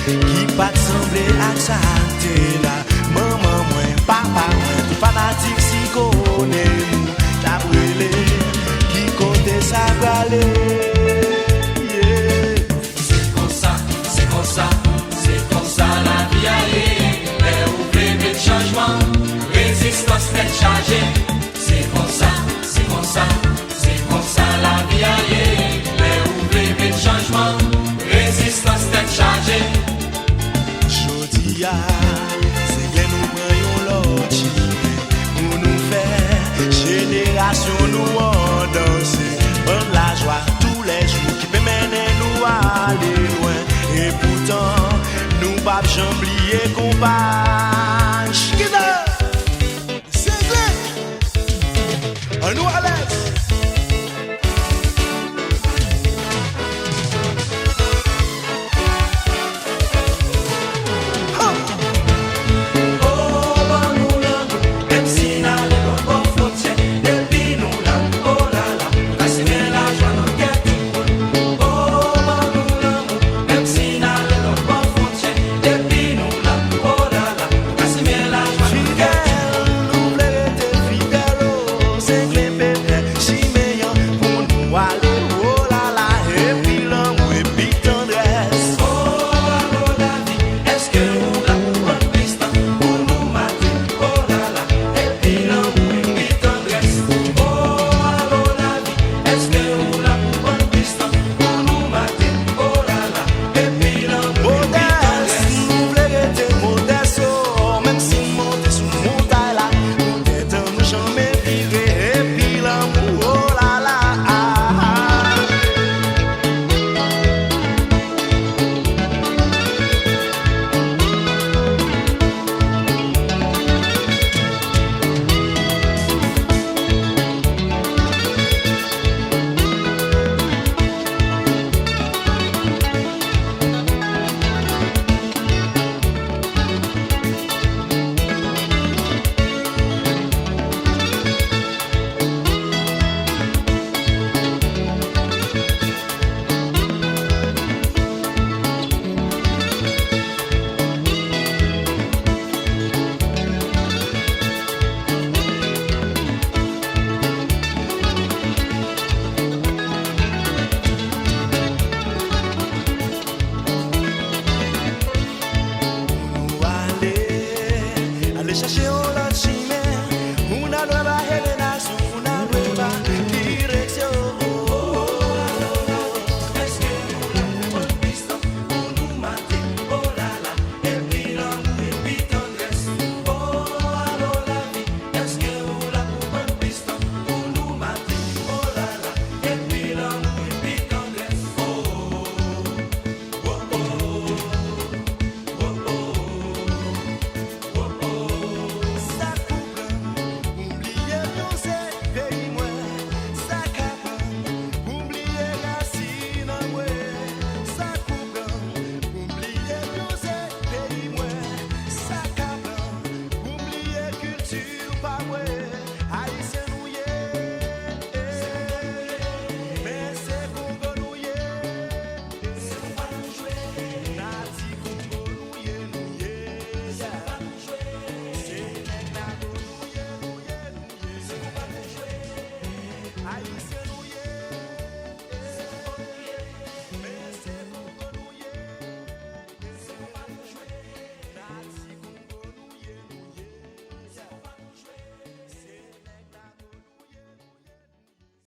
qui pas te sembler à ça t'es là. Maman moi, papa moi, tout fanatique si connaît nous, t'as brûlé, qui côté ça va aller. C'est comme ça, c'est comme ça, c'est comme ça la vie allait. Mais oubliez le changement, résistance fait charger. C'est comme ça, c'est comme ça, c'est comme ça la vie allait. Mais oubliez le changement, résistance fait charger. Jodia, c'est que nous voyons l'autre pour nous faire génération nous en danser. Prendre la joie tous les jours qui peut mener nous à aller loin. Et pourtant, nous pas jamais oublier qu'on passe. C'est vrai. On nous à l'aise. Chercher